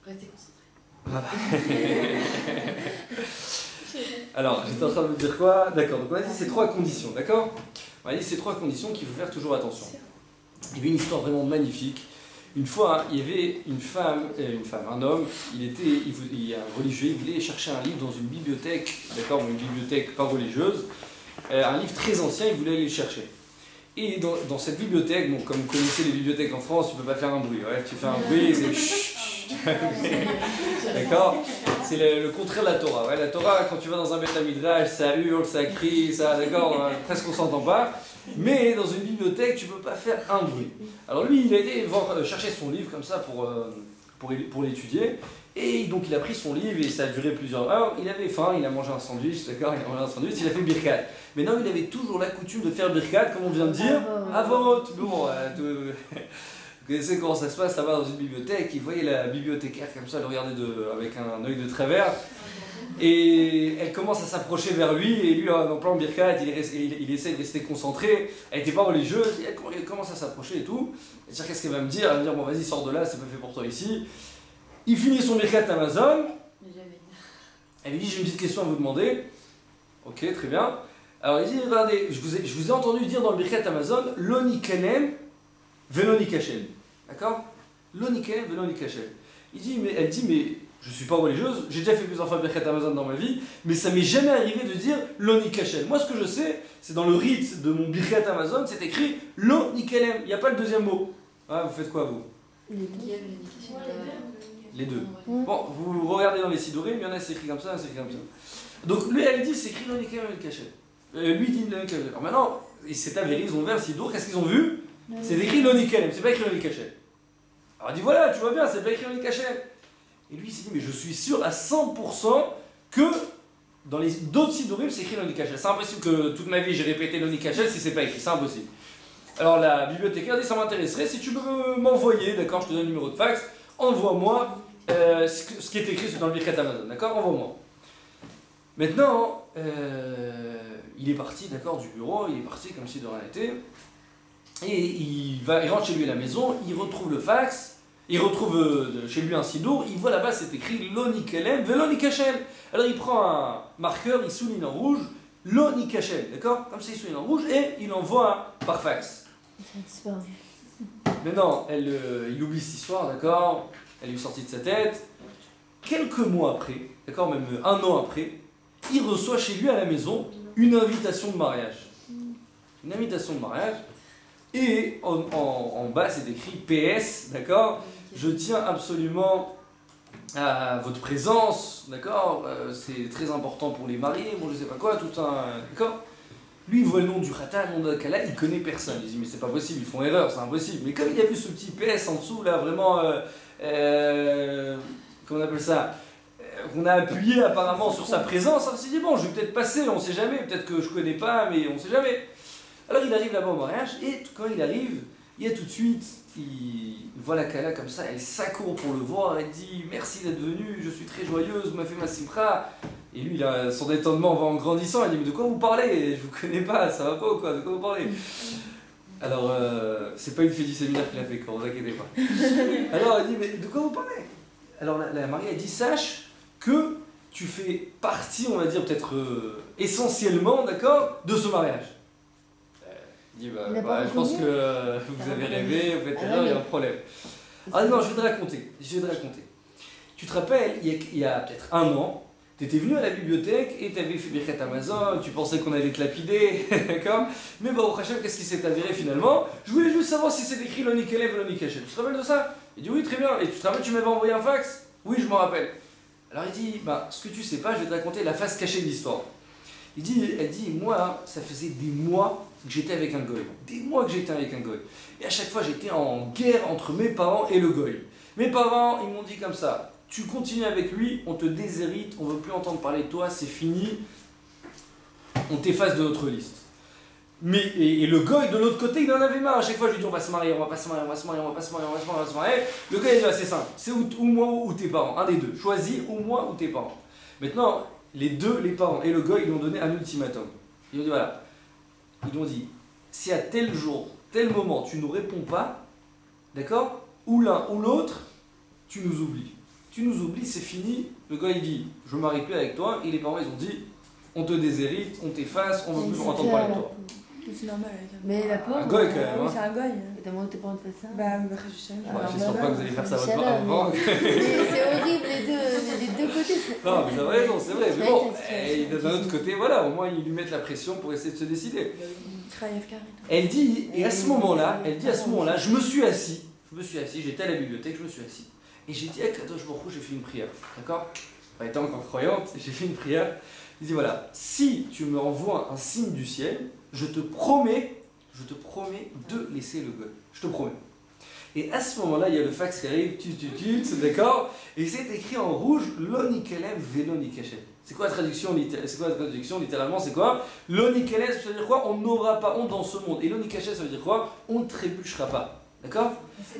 Restez concentrés. Voilà. Alors, j'étais en train de me dire quoi? D'accord, donc on a dit ces 3 conditions, d'accord? On a dit ces 3 conditions qu'il faut faire toujours attention. Il y avait une histoire vraiment magnifique. Une fois, il y avait une femme, un homme, il y a un religieux, il voulait chercher un livre dans une bibliothèque, d'accord, une bibliothèque pas religieuse, un livre très ancien, il voulait aller le chercher. Et dans cette bibliothèque, bon, comme vous connaissez les bibliothèques en France, tu peux pas faire un bruit, ouais, tu fais un bruit, c'est chut, d'accord? C'est le contraire de la Torah. Ouais, la Torah, quand tu vas dans un Beth Midrash, ça hurle, ça crie, ça, d'accord, presque on s'entend pas. Mais dans une bibliothèque, tu peux pas faire un bruit. Alors lui, il a été chercher son livre comme ça pour l'étudier. Et donc il a pris son livre et ça a duré plusieurs heures. Il avait faim, il a mangé un sandwich, d'accord, il a mangé un sandwich, il a fait birkat. Mais non, il avait toujours la coutume de faire birkat, comme on vient de dire, avant. Bon, vous connaissez comment ça se passe là-bas dans une bibliothèque. Il voyait la bibliothécaire comme ça, le regarder avec un œil de travers. Et elle commence à s'approcher vers lui, et lui, en plan birkat, il essaie de rester concentré. Elle n'était pas religieuse, elle commence à s'approcher et tout. Elle dit, qu'est-ce qu'elle va me dire? Elle va me dire, bon vas-y, sors de là, c'est pas fait pour toi ici. Il finit son birkat Amazon. Elle lui dit, j'ai une petite question à vous demander. Ok, très bien. Alors il dit, regardez, je vous ai entendu dire dans le birkat Amazon, Loni Kelem, Veloni Kachem. D'accord? Loni Kelem, Veloni Kachem. Elle dit, mais je ne suis pas religieuse, j'ai déjà fait plusieurs fois birkat Amazon dans ma vie, mais ça m'est jamais arrivé de dire Loni Kachem. Moi, ce que je sais, c'est dans le rite de mon birkat Amazon, c'est écrit Loni Kelem. Il n'y a pas le deuxième mot. Ah, vous faites quoi, vous? Les deux. Bon, vous regardez dans les Sidurim, il y en a c'est écrit comme ça, c'est écrit comme ça. Donc lui, elle dit, c'est écrit Loni Kelem Veloni Kachem. Lui dit Loni Kachem. Alors maintenant, il s'est avéré, ils ont ouvert le Sidour, qu'est-ce qu'ils ont vu? C'est écrit Loni Kelem, c'est pas écrit Loni Kachem. Alors il dit, voilà, tu vois bien, c'est pas écrit Loni Kachem. Et lui, il s'est dit, mais je suis sûr à 100% que dans les d'autres Sidurim, c'est écrit Loni Kachem. C'est impossible que toute ma vie j'ai répété Loni Kachem si c'est pas écrit, c'est impossible. Alors la bibliothécaire dit, ça m'intéresserait, si tu peux m'envoyer, d'accord, je te donne le numéro de fax, envoie-moi ce qui est écrit dans le birkat Amazon, d'accord, envoie-moi. Maintenant, il est parti, d'accord, du bureau, il est parti comme si de rien n'était, et il rentre chez lui à la maison, il retrouve le fax, il retrouve chez lui un sidour, il voit là-bas c'est écrit Loni Kelem, Veloni Kachem. Alors il prend un marqueur, il souligne en rouge, Loni Kachem, d'accord, comme ça il souligne en rouge, et il envoie par fax. Maintenant, il oublie cette histoire, d'accord, elle lui est sortie de sa tête. Quelques mois après, d'accord, même un an après, il reçoit chez lui à la maison une invitation de mariage. Une invitation de mariage, et en bas c'est écrit PS, d'accord, je tiens absolument à votre présence, d'accord, c'est très important pour les mariés, bon je sais pas quoi, tout un, d'accord. Lui, il voit le nom du Khatan, le nom de Kala, il connaît personne. Il dit, mais c'est pas possible, ils font erreur, c'est impossible. Mais comme il a vu ce petit PS en dessous, là, vraiment, comment on appelle ça, qu'on a appuyé apparemment sur sa présence, il s'est dit, bon, je vais peut-être passer, on sait jamais, peut-être que je connais pas, mais on sait jamais. Alors il arrive là-bas au mariage, et quand il arrive, il y a tout de suite, il voit la Kala comme ça, elle s'accourt pour le voir, elle dit, merci d'être venu, je suis très joyeuse, vous m'avez fait ma simra. Et lui, son étonnement va en grandissant, il dit, mais de quoi vous parlez? Je vous connais pas, ça va pas ou quoi? De quoi vous parlez? Alors, c'est pas une fille du séminaire qui l'a fait, quand vous inquiétez pas. Alors, il dit, mais de quoi vous parlez? Alors, la mariée, elle dit, sache que tu fais partie, on va dire, peut-être essentiellement, d'accord, de ce mariage. Il dit, je pense que vous avez rêvé, vous faites erreur, il y a un problème. Ah non, je vais te raconter. Tu te rappelles, il y a peut-être un an, tu étais venu à la bibliothèque et tu avais fait birkat Amazon, tu pensais qu'on allait te lapider, d'accord? Mais au Hachem, qu'est-ce qui s'est avéré finalement? Je voulais juste savoir si c'est écrit Loni Kelem ou Loni Kachem. Tu te rappelles de ça? Il dit oui, très bien. Et tu te rappelles, tu m'avais envoyé un fax? Oui, je m'en rappelle. Alors il dit, ce que tu sais pas, je vais te raconter la face cachée de l'histoire. Elle dit, moi, ça faisait des mois que j'étais avec un goy. Des mois que j'étais avec un goy. Et à chaque fois, j'étais en guerre entre mes parents et le goy. Mes parents, ils m'ont dit comme ça, tu continues avec lui, on te déshérite, on ne veut plus entendre parler de toi, c'est fini, on t'efface de notre liste. Et le goy de l'autre côté, il en avait marre. À chaque fois, je lui dis, on va se marier, on va pas se marier, on va se marier, on va pas se marier, on va se marier, on va se marier. Le goy, il dit, c'est simple, c'est ou moi ou tes parents, un des deux. Choisis ou moi ou tes parents. Maintenant, les parents et le goy, ils lui ont donné un ultimatum. Ils ont dit, voilà, ils lui ont dit, si à tel jour, tel moment, tu ne nous réponds pas, d'accord, ou l'un ou l'autre, tu nous oublies. tu nous oublies, c'est fini. Le gars il dit, je me marie plus avec toi, et les parents ils ont dit, on te déshérite, on t'efface, on veut plus entendre parler de toi. C'est normal avec Mais la pauvre. Un goy quand même. Oui, Hein. c'est un goy. Et t'as demandé tes parents de faire ça? Bah, je sais. J'espère pas que vous allez faire ça Inch'Allah, votre avant. C'est horrible les deux côtés. Non, vous avez raison, c'est vrai. Mais bon, Ouais, et d'un autre côté, voilà, au moins ils lui mettent la pression pour essayer de se décider. Travaille FK. Elle dit, et à ce moment-là, je me suis assis, j'étais à la bibliothèque, je me suis assis, et j'ai dit à Kadosh Baruch Hu, j'ai fait une prière, d'accord? Étant encore croyante, j'ai fait une prière, il dit voilà, si tu me envoies un signe du ciel, je te promets de laisser le goy, je te promets. Et à ce moment-là, il y a le fax qui arrive, d'accord? Et c'est écrit en rouge, Lonikelem Velonikelem. C'est quoi la traduction littéralement? C'est quoi? Lonikelem, ça veut dire quoi? On n'aura pas honte dans ce monde. Et Lonikelem, ça veut dire quoi? On ne trébuchera pas. D'accord?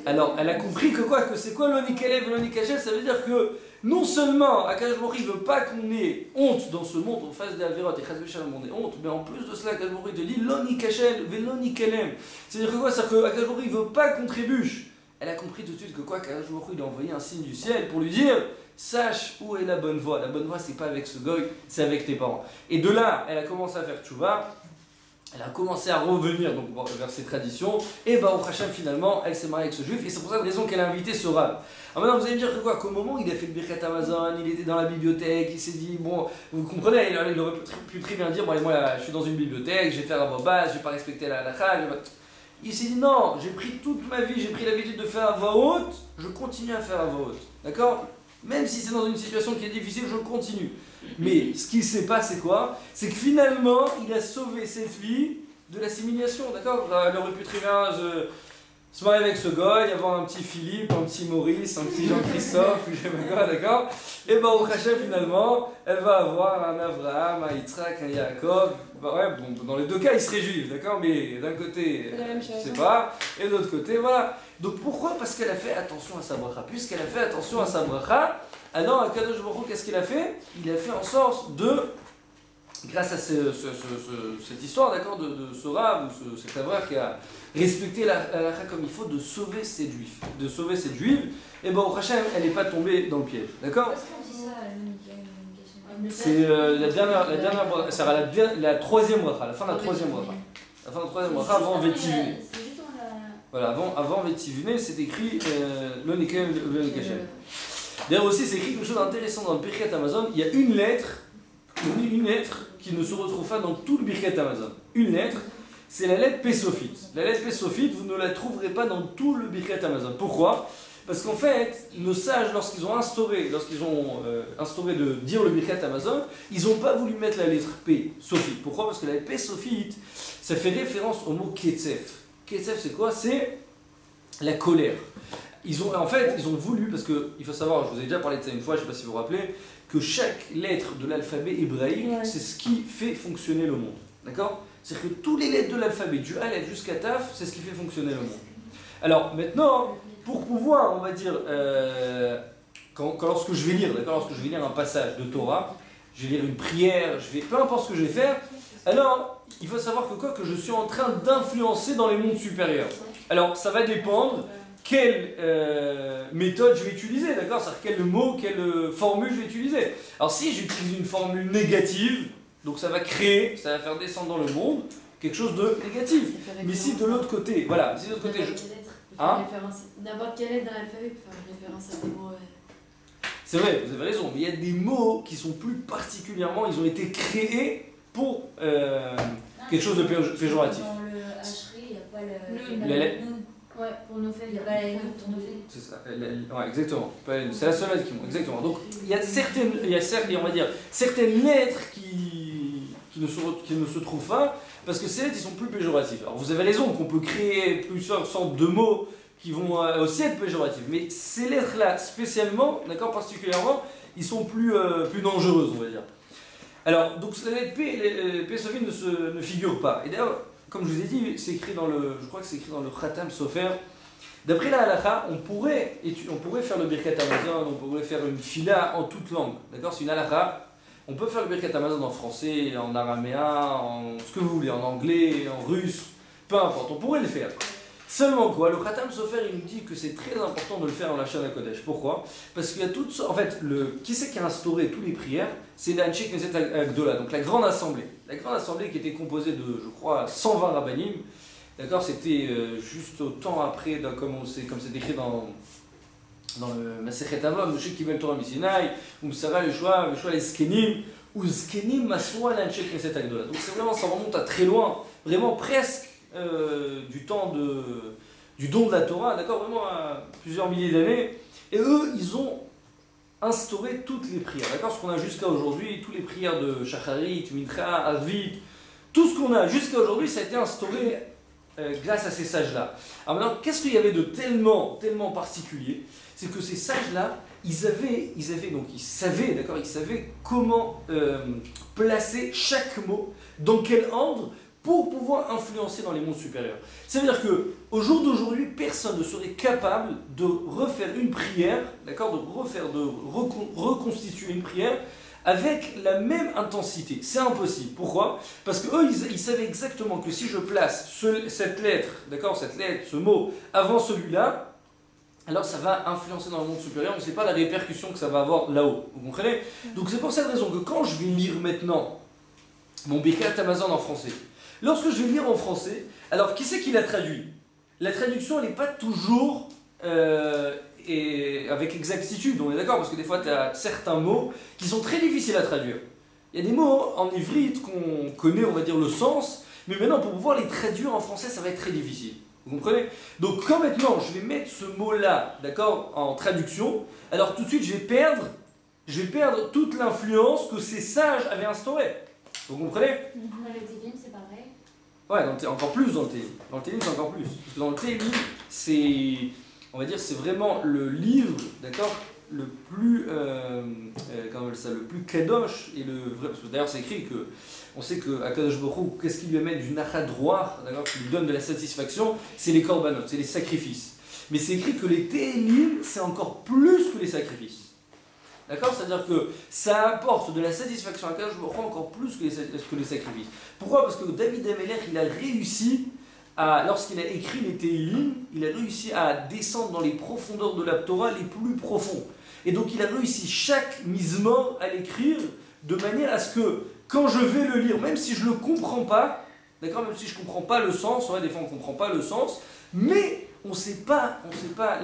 Alors, elle a compris que quoi? Que c'est quoi Lonikelem Velonikelem? Ça veut dire que non seulement Akadosh Baruch Hu ne veut pas qu'on ait honte dans ce monde, on fasse des avérotes et Chas v'Shalom on ait honte, mais en plus de cela, Akadosh Baruch Hu te dit Lonikelem Velonikelem. C'est-à-dire que quoi? C'est-à-dire que Akadosh Baruch Hu ne veut pas qu'on trébuche. Elle a compris tout de suite que quoi, qu'Akadosh Baruch Hu il a envoyé un signe du ciel pour lui dire sache où est la bonne voie. La bonne voie, c'est pas avec ce goy, c'est avec tes parents. Et de là, elle a commencé à faire tchouva, elle a commencé à revenir donc, vers ses traditions, et bah, au Hachem, finalement, elle s'est mariée avec ce juif, et c'est pour ça raison qu'elle a invité ce rab. Alors maintenant, vous allez me dire que quoi, qu'au moment où il a fait le Birkat Hamazon, il était dans la bibliothèque, il s'est dit, bon, vous comprenez, il aurait pu très bien dire, bon, allez, moi, là, je suis dans une bibliothèque, je vais faire un base, je vais pas respecter la halakha. Il s'est dit non, j'ai pris toute ma vie, j'ai pris l'habitude de faire à voix haute, je continue à faire à voix haute. D'accord? Même si c'est dans une situation qui est difficile, je continue. Mais ce qui se passe, c'est quoi? C'est que finalement, il a sauvé cette fille de l'assimilation. D'accord? Elle aurait pu très bien se marier avec ce gars, y avoir un petit Philippe, un petit Maurice, un petit Jean-Christophe, je sais pas quoi, d'accord? Et bah au Hachem, finalement, elle va avoir un Abraham, un Yitzhak, un Yaakov. Bah ouais, bon, dans les deux cas, ils seraient juifs, d'accord? Mais d'un côté, je sais pas, et de l'autre côté, voilà. Donc pourquoi? Parce qu'elle a fait attention à sa bracha. Puisqu'elle a fait attention à sa bracha, alors Akadosh Baruch Hu, qu'est-ce qu'il a fait? Il a fait en sorte de, grâce à cette histoire, d'accord, de ce rab, ou cet avrar qui a respecté la halakha comme il faut, de sauver cette juive. De sauver cette juive, et ben au Hachem, elle n'est pas tombée dans le piège, d'accord? C'est la dernière, ça sera la troisième bracha, la fin de la troisième bracha. La fin de la troisième bracha, avant Vétivune. Voilà, avant Vétivune, c'est écrit le Nikel, le Nikachem. D'ailleurs aussi, c'est écrit quelque chose d'intéressant dans le Birkat Hamazon. Il y a une lettre qui ne se retrouve pas dans tout le Birkat Hamazon. Une lettre, c'est la lettre Pésophite. La lettre Pésophite, vous ne la trouverez pas dans tout le Birkat Hamazon. Pourquoi? Parce qu'en fait, nos sages, lorsqu'ils ont instauré de dire le Birkat Hamazon, ils n'ont pas voulu mettre la lettre P, Sophite. Pourquoi? Parce que la lettre P, Sophite, ça fait référence au mot Ketzef. Ketzef, c'est quoi? C'est la colère. Ils ont voulu, parce qu'il faut savoir, je vous ai déjà parlé de ça une fois, je ne sais pas si vous vous rappelez, que chaque lettre de l'alphabet hébraïque, c'est ce qui fait fonctionner le monde. D'accord? C'est-à-dire que toutes les lettres de l'alphabet, du Aleph jusqu'à Taf, c'est ce qui fait fonctionner le monde. Alors maintenant, pour pouvoir, on va dire, lorsque je vais lire, d'accord, lorsque je vais lire un passage de Torah, je vais lire une prière, peu importe ce que je vais faire, alors il faut savoir que je suis en train d'influencer dans les mondes supérieurs. Alors ça va dépendre quelle méthode je vais utiliser, d'accord, c'est-à-dire quel mot, quelle formule je vais utiliser. Alors si j'utilise une formule négative, donc ça va faire descendre dans le monde quelque chose de négatif. Mais si de l'autre côté, voilà, si de l'autre côté n'importe quelle lettre dans l'alphabet peut faire référence à des mots. C'est vrai, vous avez raison, mais il y a des mots qui sont plus particulièrement, ils ont été créés pour quelque chose de péjoratif. Dans le hacherie, il n'y a pas la lettre. Ouais, pour nos faits, il n'y a pas la lettre pour nos faits. C'est ça, ouais, exactement. C'est la seule lettre qui manque, exactement. Donc il y a certaines lettres qui ne se trouvent pas, parce que ces lettres, ils sont plus péjoratifs. Alors vous avez raison qu'on peut créer plusieurs sortes de mots qui vont aussi être péjoratifs, mais ces lettres-là, spécialement, d'accord, particulièrement, ils sont plus dangereuses, on va dire. Alors, donc la lettre P Sophie ne figure pas. Et d'ailleurs, comme je vous ai dit, je crois que c'est écrit dans le Khatam Sofer. D'après la halakha, on pourrait faire le Birkat Hamazon, on pourrait faire une fila en toute langue. D'accord? C'est une halakha. On peut faire le Birkat Hamazon en français, en araméen, en ce que vous voulez, en anglais, en russe, peu importe, on pourrait le faire. Seulement quoi, le Khatam Sofer, il nous dit que c'est très important de le faire en Lachon HaKodesh. Pourquoi? Parce qu'il y a toutes sortes. En fait, qui c'est qui a instauré toutes les prières? C'est l'Anshei Knesset Agdola, donc la grande assemblée. La grande assemblée qui était composée de, je crois, 120 rabbanim. D'accord, c'était juste au temps après, comme c'est écrit dans le Masechet Avot, Moshe Kibel Torah Misinai, Umsara Yeshua les Zkenim, ou Zkenim Maswa l'Anshei Knesset Agdola. Donc c'est vraiment, ça remonte à très loin, vraiment presque du temps du don de la Torah, d'accord, vraiment à plusieurs milliers d'années. Et eux, ils ont instauré toutes les prières, d'accord, ce qu'on a jusqu'à aujourd'hui, toutes les prières de Shacharit, Mincha, Arvit, tout ce qu'on a jusqu'à aujourd'hui, ça a été instauré grâce à ces sages-là. Alors maintenant, qu'est-ce qu'il y avait de tellement particulier? C'est que ces sages-là, ils savaient comment placer chaque mot, dans quel ordre, pour pouvoir influencer dans les mondes supérieurs. Ça veut dire que au jour d'aujourd'hui, personne ne serait capable de refaire une prière, d'accord, de reconstituer une prière avec la même intensité. C'est impossible. Pourquoi? Parce qu'eux, ils savaient exactement que si je place cette lettre, d'accord, ce mot, avant celui-là, alors ça va influencer dans le monde supérieur, on ne sait pas la répercussion que ça va avoir là-haut. Vous comprenez? Donc c'est pour cette raison que quand je vais lire maintenant mon Birkat Hamazon en français, lorsque je vais lire en français, alors qui c'est qui l'a traduit? La traduction, elle n'est pas toujours avec exactitude, on est d'accord? Parce que des fois, tu as certains mots qui sont très difficiles à traduire. Il y a des mots en ivrite qu'on connaît, on va dire, le sens, mais maintenant, pour pouvoir les traduire en français, ça va être très difficile. Vous comprenez? Donc, quand maintenant, je vais mettre ce mot-là, d'accord, en traduction, alors tout de suite, je vais perdre toute l'influence que ces sages avaient instaurée. Vous comprenez? Dans le Télim, c'est pareil. Ouais, encore plus dans le Télim. Dans le Télim, c'est encore plus. Parce que dans le Télim, c'est, on va dire, c'est vraiment le livre, d'accord, le plus, le plus kadosh et le vrai. Parce que d'ailleurs, c'est écrit que, on sait que Akadosh Baruch Hu, qu'est-ce qui lui amène du nachat droit, d'accord, qui lui donne de la satisfaction, c'est les korbanot, c'est les sacrifices. Mais c'est écrit que les Télim, c'est encore plus que les sacrifices. D'accord? C'est-à-dire que ça apporte de la satisfaction à Akadosh Baruch Hu encore plus que les sacrifices. Pourquoi? Parce que David Amelech, il a réussi lorsqu'il a écrit les Télim, il a réussi à descendre dans les profondeurs de la Torah les plus profonds. Et donc il a réussi chaque mizmor à l'écrire de manière à ce que, quand je vais le lire, même si je ne le comprends pas, d'accord, même si je ne comprends pas le sens, ouais, des fois on ne comprend pas le sens, mais on ne sait pas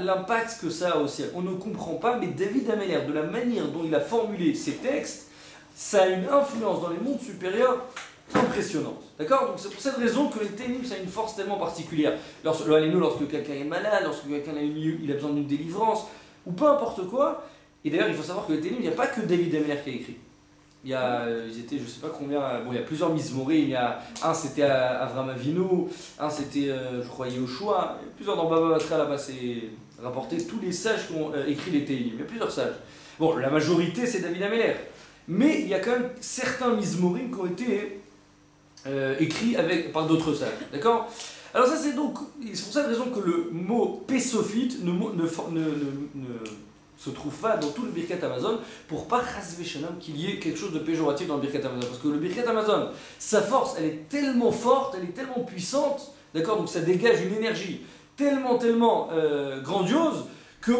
l'impact que ça a au ciel. On ne comprend pas, mais David Amelech, de la manière dont il a formulé ses textes, ça a une influence dans les mondes supérieurs impressionnante. D'accord? Donc c'est pour cette raison que les Télim, ça a une force tellement particulière. Lorsque quelqu'un est malade, lorsque quelqu'un il a besoin d'une délivrance, ou peu importe quoi. Et d'ailleurs, il faut savoir que les Télim, il n'y a pas que David Amelech qui a écrit. Ils étaient, je ne sais pas combien, il y a plusieurs Mizmorim. Un c'était Avraham Avinu, un c'était, je crois, Yoshua. Il y a plusieurs dans Baba Batra là-bas, c'est rapporté tous les sages qui ont écrit les Télim. Il y a plusieurs sages. Bon, la majorité c'est David Amelech. Mais il y a quand même certains Mizmorim qui ont été écrits par d'autres sages. D'accord? Alors ça c'est pour cette raison que le mot Pésophite ne se trouve pas dans tout le Birkat Hamazon, pour pas chas v'shalom qu'il y ait quelque chose de péjoratif dans le Birkat Hamazon. Parce que le Birkat Hamazon, sa force, elle est tellement forte, elle est tellement puissante, d'accord, donc ça dégage une énergie tellement grandiose, que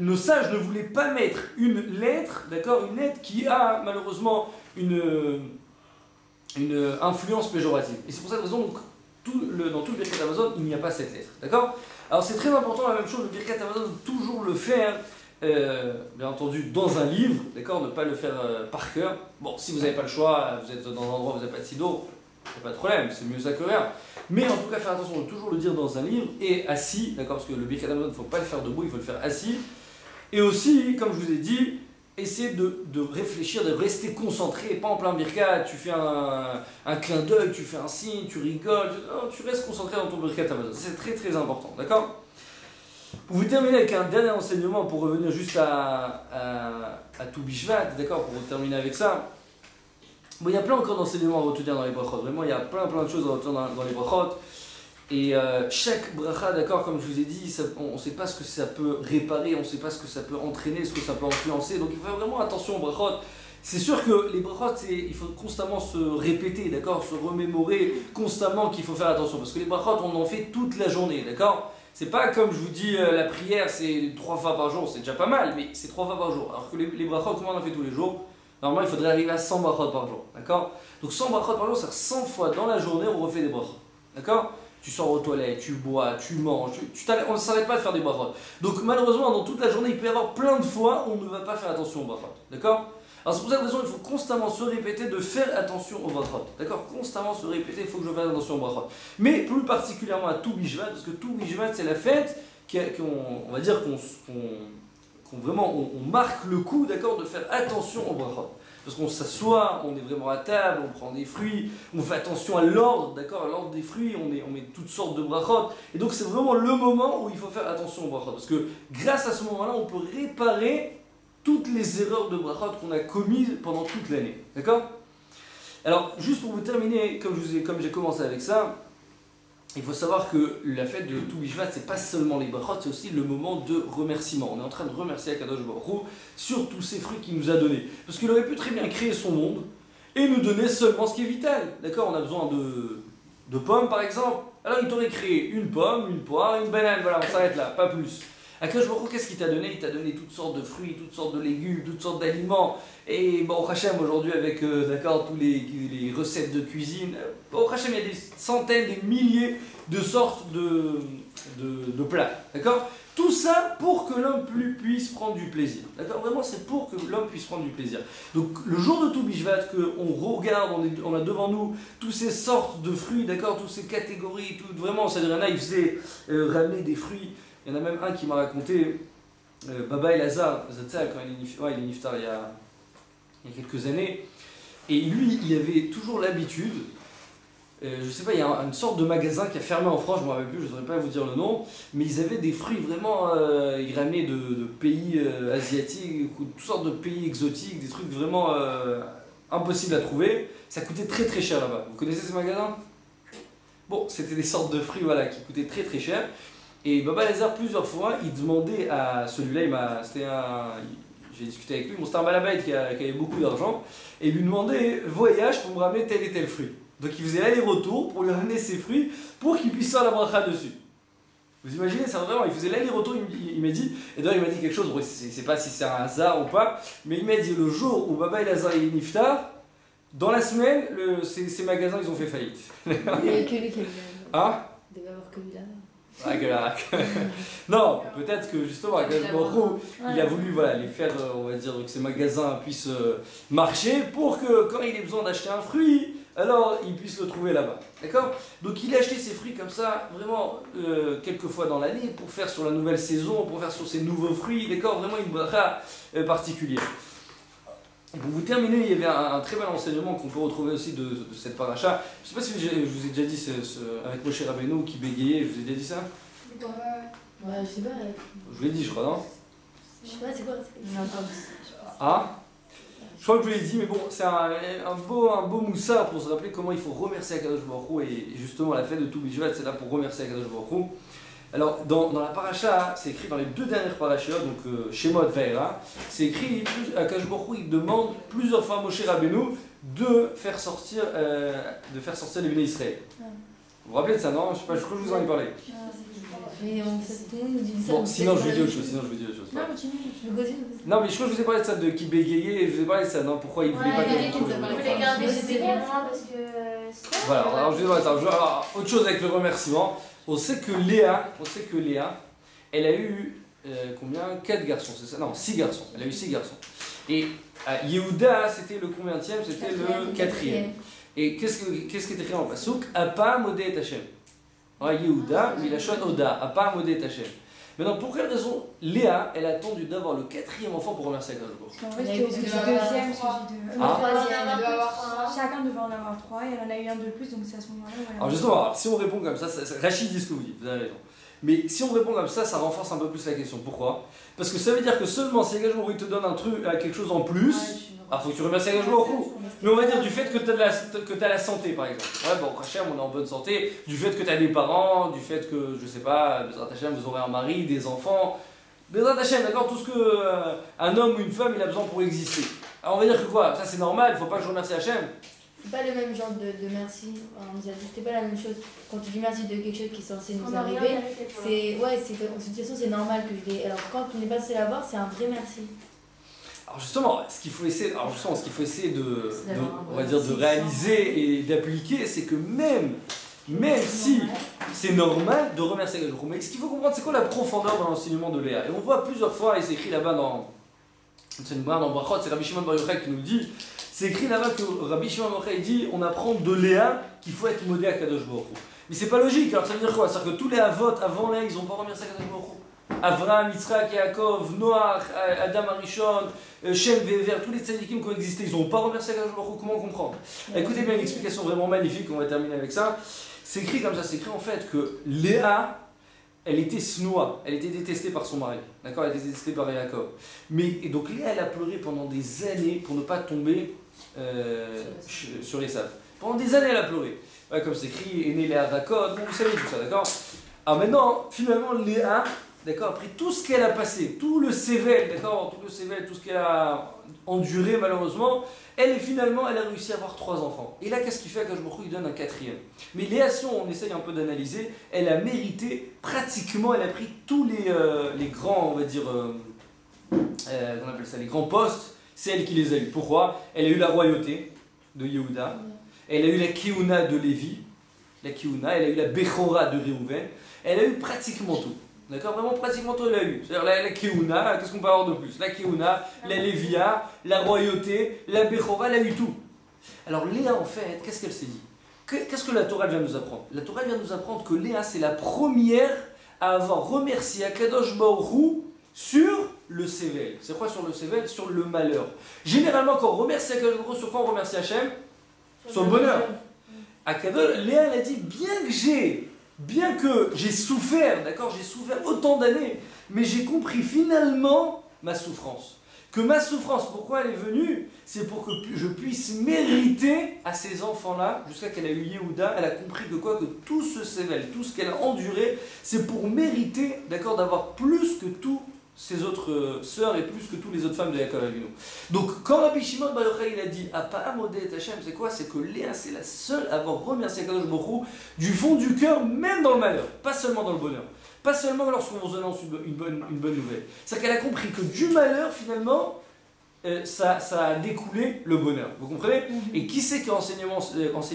nos sages ne voulaient pas mettre une lettre, d'accord, une lettre qui a malheureusement une influence péjorative. Et c'est pour cette raison que dans tout le Birkat Hamazon, il n'y a pas cette lettre, d'accord? Alors c'est très important, la même chose, le Birkat Hamazon, de toujours le faire, bien entendu, dans un livre, d'accord, ne pas le faire par cœur. Bon, si vous n'avez pas le choix, vous êtes dans un endroit où vous n'avez pas de sido, il n'y a pas de problème, c'est mieux ça que rien. Mais en tout cas, faire attention de toujours le dire dans un livre et assis, d'accord, parce que le Birkat Hamazon, il ne faut pas le faire debout, il faut le faire assis. Et aussi, comme je vous ai dit, essayer de réfléchir, de rester concentré, pas en plein Birkat, tu fais un clin d'œil, tu fais un signe, tu rigoles, tu restes concentré dans ton Birkat Hamazon. C'est très très important, d'accord? Pour vous terminer avec un dernier enseignement, pour revenir juste à tout Bishvat, d'accord, pour terminer avec ça. Bon, il y a plein encore d'enseignements à retenir dans les brachot, vraiment il y a plein de choses à retenir dans les brachot. Et chaque bracha, d'accord, comme je vous ai dit, on ne sait pas ce que ça peut réparer, on ne sait pas ce que ça peut entraîner, ce que ça peut influencer. Donc il faut faire vraiment attention aux brachot. C'est sûr que les brachot, il faut constamment se répéter, d'accord, se remémorer constamment qu'il faut faire attention. Parce que les brachot, on en fait toute la journée, d'accord. C'est pas comme je vous dis, la prière, c'est 3 fois par jour, c'est déjà pas mal, mais c'est 3 fois par jour. Alors que les brachot, comment on en fait tous les jours? Normalement, il faudrait arriver à 100 brachot par jour, d'accord. Donc 100 brachot par jour, c'est 100 fois dans la journée, on refait des brachot, d'accord. Tu sors aux toilettes, tu bois, tu manges, on ne s'arrête pas de faire des brachot. Donc malheureusement, dans toute la journée, il peut y avoir plein de fois où on ne va pas faire attention aux brachot, d'accord. Alors c'est pour cette raison qu'il faut constamment se répéter de faire attention aux brachot, d'accord. Constamment se répéter, il faut que je fasse attention aux brachot. Mais plus particulièrement à Tou Bishvat, parce que Tou Bishvat, c'est la fête qu'on va dire qu'on vraiment on marque le coup, d'accord, de faire attention aux brachot. Parce qu'on s'assoit, on est vraiment à table, on prend des fruits, on fait attention à l'ordre, d'accord, à l'ordre des fruits, on met toutes sortes de brachot. Et donc c'est vraiment le moment où il faut faire attention aux brachot. Parce que grâce à ce moment-là, on peut réparer toutes les erreurs de brachot qu'on a commises pendant toute l'année. D'accord? Alors, juste pour vous terminer, comme j'ai commencé avec ça, il faut savoir que la fête de Tou Bishvat, c'est pas seulement les brachot, c'est aussi le moment de remerciement. On est en train de remercier Akadosh Baruch Hu sur tous ces fruits qu'il nous a donnés. Parce qu'il aurait pu très bien créer son monde et nous donner seulement ce qui est vital. D'accord? On a besoin de pommes par exemple. Alors il t'aurait créé une pomme, une poire, une banane. Voilà, on s'arrête là, pas plus. Akadosh Baruch Hu, qu'est-ce qu'il t'a donné? Il t'a donné toutes sortes de fruits, toutes sortes de légumes, toutes sortes d'aliments. Et bon, Hachem aujourd'hui avec d'accord, tous les recettes de cuisine, bon, Hachem, il y a des centaines, des milliers de sortes de plats. D'accord? Tout ça pour que l'homme puisse prendre du plaisir. D'accord? Vraiment, c'est pour que l'homme puisse prendre du plaisir. Donc, le jour de Tou Bishvat, qu'on regarde, on a devant nous toutes ces sortes de fruits, d'accord? Toutes ces catégories, vraiment, c'est-à-dire, il y en a, il faisait ramener des fruits. Il y en a même un qui m'a raconté, Baba Elazar Zatzal, quand il est niftar il y a quelques années, et lui, il avait toujours l'habitude, je sais pas, il y a une sorte de magasin qui a fermé en France, je ne me rappelle plus, je ne saurais pas vous dire le nom, mais ils avaient des fruits vraiment, ils ramenaient de pays asiatiques, toutes sortes de pays exotiques, des trucs vraiment impossibles à trouver. Ça coûtait très très cher là-bas. Vous connaissez ces magasins? Bon, c'était des sortes de fruits voilà, qui coûtaient très très cher. Et Baba Lazare, plusieurs fois, il demandait à celui-là, j'ai discuté avec lui, c'était un balabait qui avait beaucoup d'argent, et il lui demandait voyage pour me ramener tel et tel fruit. Donc il faisait l'aller-retour pour lui ramener ses fruits pour qu'il puisse faire la bracha dessus. Vous imaginez, ça vraiment, il faisait l'aller-retour, il m'a dit, et d'ailleurs il m'a dit quelque chose, bon, je ne sais pas si c'est un hasard ou pas, mais il m'a dit le jour où Baba Lazare est niftar, dans la semaine, ces magasins ils ont fait faillite. Il n'y avait que lui qui avait. Hein? Il devait avoir que lui là. Non, peut-être que justement, il a voulu voilà, les faire, on va dire, que ces magasins puissent marcher pour que quand il ait besoin d'acheter un fruit, alors il puisse le trouver là-bas. D'accord? Donc il a acheté ses fruits comme ça, vraiment, quelques fois dans l'année, pour faire sur la nouvelle saison, pour faire sur ses nouveaux fruits, d'accord? Vraiment une bracha particulière. Et pour vous terminer, il y avait un très bel enseignement qu'on peut retrouver aussi de cette paracha. Je ne sais pas si je vous ai déjà dit avec Moshe Rabbeinu qui bégayait, je vous ai déjà dit ça? Ouais, je sais pas. Je vous l'ai dit, je crois, non? Je sais pas, c'est quoi? Ah? Je crois que je vous l'ai dit, mais bon, c'est un beau moussard pour se rappeler comment il faut remercier Akadosh Baruch Hu. Et justement, la fête de Tou Bishvat, c'est là pour remercier Akadosh Baruch Hu. Alors, dans la paracha, c'est écrit dans les 2 dernières parachas, donc Shemot Vaera, c'est écrit, Akadosh Baruch Hu, il demande plusieurs fois à Moshe Rabbeinu de faire sortir les bénis Israël. Vous vous rappelez de ça, non? Je sais pas, je crois que je vous en ai parlé. Mais en fait, tout le monde nous dit ça. Bon, sinon je vous dis autre chose, Non, mais tu veux causer. Non, mais je crois que je vous ai parlé de ça, de qui bégayait, je vous ai parlé de ça, non? Pourquoi il voulait pas que Vous voulez garder chez moi parce que... Voilà, alors je vais voir ça. Alors, autre chose avec le remerciement, on sait que Léa, elle a eu combien? 4 garçons, c'est ça? Non, 6 garçons. Elle a eu 6 garçons. Et Yehuda, c'était le combienième? C'était le 4e. Et qu'est-ce qui était écrit en Passouk? Apa modé et Hachem. Yehuda, Milachon Oda, Apa modé et Hachem. Maintenant, pour quelle raison Léa, elle a attendu d'avoir le 4e enfant pour remercier Akadosh Baruch Hu? En fait, c'était le deuxième, chacun devait en avoir 3 et elle en a eu un de plus, donc c'est à ce moment-là. Voilà. Alors justement, si on répond comme ça, Rachid dit ce que vous dites, vous avez raison. Mais si on répond comme ça renforce un peu plus la question. Pourquoi? Parce que ça veut dire que seulement si Akadosh Baruch Hu te donne un truc, quelque chose en plus, il faut que tu remercies Akadosh Baruch Hu. Mais on va dire du fait que tu as la santé par exemple. Ouais, bon, Hachem, on est en bonne santé. Du fait que tu as des parents, du fait que, je sais pas, Hachem, vous aurez un mari, des enfants. Hachem, d'accord, tout ce qu'un homme ou une femme il a besoin pour exister. Alors on va dire que quoi? Ça c'est normal, il faut pas que je remercie Hachem. C'est pas le même genre de merci. On nous a dit c'était pas la même chose. Quand tu dis merci de quelque chose qui est censé nous arriver, c'est de toute façon c'est normal que je l'ai. Alors quand on est passé la voir, c'est un vrai merci. Alors justement, ce qu'il faut essayer, de on va dire de réaliser et d'appliquer, c'est que même si c'est normal de remercier Akadosh Baruch Hu, mais ce qu'il faut comprendre, c'est quoi la profondeur dans l'enseignement de Léa. Et on voit plusieurs fois, et c'est écrit là-bas dans Brachot, c'est Rabbi Shimon Bar Yochai qui nous le dit. C'est écrit là-bas que Rabbi Shimon Bar Yochai dit, on apprend de Léa qu'il faut être modé à Akadosh Baruch Hu. Mais c'est pas logique. Alors ça veut dire quoi? C'est-à-dire que tous les avot avant Léa, ils n'ont pas remercié Akadosh Baruch Hu. Avraham, Yitzhak, Yaakov, Noach, Adam Arishon, Shem, Vever, tous les tzadikim qui ont existé, ils n'ont pas remercié Akadosh Baruch Hu. Comment comprendre? Écoutez bien une explication vraiment magnifique, on va terminer avec ça. C'est écrit comme ça, c'est écrit en fait que Léa, elle était snoa, elle était détestée par son mari, d'accord? Elle était détestée par Yaakov. Et donc Léa, elle a pleuré pendant des années pour ne pas tomber sur Esav. Pendant des années, elle a pleuré. Ouais, comme c'est écrit, Aîné Léa Rakod, bon, vous savez tout ça, d'accord? Alors maintenant, finalement, Léa, d'accord, après tout ce qu'elle a passé, tout le sével, d'accord, tout ce qu'elle a enduré malheureusement, elle a réussi à avoir 3 enfants. Et là, qu'est-ce qu'il fait? Akadosh Baruch Hu, il donne un 4e. Mais Léa, si on essaye un peu d'analyser, elle a mérité, pratiquement, elle a pris tous les grands, on va dire, on appelle ça les grands postes, c'est elle qui les a eus. Pourquoi? Elle a eu la royauté de Yehuda, elle a eu la Keuna de Lévi, elle a eu la Bechora de Réhouven, elle a eu pratiquement tout. D'accord? Vraiment, pratiquement tout, elle a eu. C'est-à-dire la Keuna, qu'est-ce qu'on peut avoir de plus? La Keuna, la Lévia, la royauté, la Bechora, elle a eu tout. Alors Léa, en fait, qu'est-ce qu'elle s'est dit? Qu'est-ce que la Torah vient nous apprendre? La Torah vient nous apprendre que Léa, c'est la première à avoir remercié Akadosh Baruch Hu sur le Sével. C'est quoi sur le Sével? Sur le malheur. Généralement, quand on remercie Akadosh Baruch Hu, sur quoi on remercie Hachem? Sur le bonheur. Léa, elle a dit, bien que j'ai souffert, d'accord, j'ai souffert autant d'années, mais j'ai compris finalement ma souffrance. Que ma souffrance, pourquoi elle est venue? C'est pour que je puisse mériter à ces enfants-là, jusqu'à qu'elle a eu Yehuda, elle a compris que quoi? Que tout ce sével, tout ce qu'elle a enduré, c'est pour mériter, d'accord, d'avoir plus que tous ses autres sœurs et plus que toutes les autres femmes de Yaakov Avinu. Donc quand Rabbi Shimon Bar Yochai il a dit Apa Modeh et Hashem, c'est quoi? C'est que Léa c'est la seule à avoir remercié Akadosh Baruch Hu du fond du cœur, même dans le malheur, pas seulement dans le bonheur, pas seulement lorsqu'on vous annonce une bonne nouvelle. C'est qu'elle a compris que du malheur finalement ça a découlé le bonheur. Vous comprenez? Et qui c'est qui a enseigné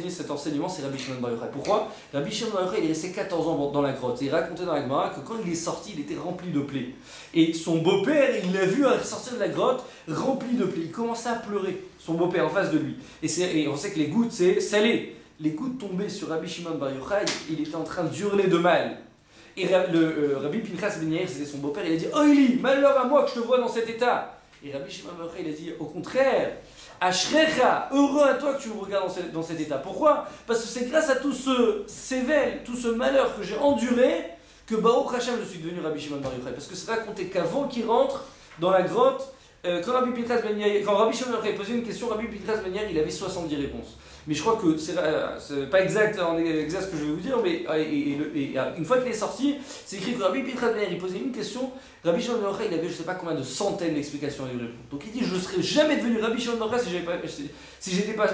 cet enseignement? C'est Rabbi Shimon Bar Yochai. Pourquoi? Rabbi Shimon Bar Yochai il est resté 14 ans dans la grotte. Et il racontait dans la Gemara que quand il est sorti, il était rempli de plaies. Et son beau-père, il l'a vu sortir de la grotte rempli de plaies. Il commençait à pleurer, son beau-père en face de lui. Et on sait que les gouttes, c'est salé. Les gouttes tombaient sur Rabbi Shimon Bar Yochai, il était en train d'hurler de mal. Et Rabbi Pinchas Ben Yair, c'était son beau-père, il a dit Oili, malheur à moi que je te vois dans cet état. Et Rabbi Shimon Bar Yochai, il a dit au contraire, Ashrecha, heureux à toi que tu me regardes dans cet état. Pourquoi? Parce que c'est grâce à tout ce sével, tout ce malheur que j'ai enduré, que Baruch Hashem je suis devenu Rabbi Shimon Bar Yochai. Parce que c'est raconté qu'avant qu'il rentre dans la grotte, quand Rabbi Shimon Bar Yochai posait une question, Rabbi Pinchas Ben Yair, il avait 70 réponses. Mais je crois que c'est pas exact ce que je vais vous dire, mais une fois qu'il est sorti, c'est écrit que Rabbi Pinchas Ben Yair, il posait une question, Rabbi Shimon Bar Yochai, il avait je sais pas combien de centaines d'explications à lui répondre. Donc il dit, je ne serais jamais devenu Rabbi Shimon Bar Yochai si j'étais pas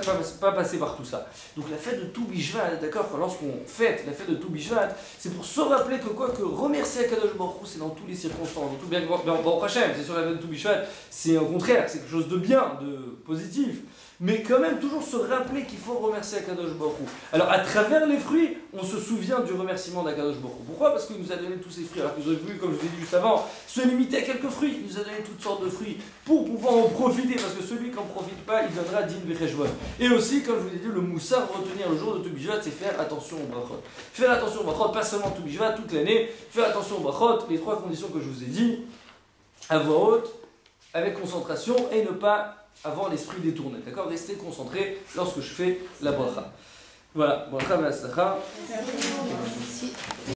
passé par tout ça. Donc la fête de Tou Bishvat, d'accord, lorsqu'on fête la fête de Tou Bishvat, c'est pour se rappeler que quoi, que remercier Akadosh Baruch Hu, c'est dans toutes les circonstances, dans tout bien, Baruch Hashem, c'est sur la fête de Tou Bishvat, c'est au contraire, c'est quelque chose de bien, de positif. Mais quand même, toujours se rappeler qu'il faut remercier Akadosh Baruch Hu. Alors, à travers les fruits, on se souvient du remerciement d'Akadosh Baruch Hu. Pourquoi? Parce qu'il nous a donné tous ces fruits. Alors que vous avez vu, comme je vous ai dit juste avant, se limiter à quelques fruits. Il nous a donné toutes sortes de fruits pour pouvoir en profiter. Parce que celui qui n'en profite pas, il donnera din vecheshbon. Et aussi, comme je vous ai dit, le moussard, retenir le jour de Tou Bishvat, c'est faire attention au brachot. Faire attention au brachot, pas seulement Tou Bishvat, toute l'année. Faire attention au brachot, les 3 conditions que je vous ai dit, à voix haute, avec concentration et ne pas avoir l'esprit détourné, d'accord? Restez concentré lorsque je fais la bracha. Voilà, bracha,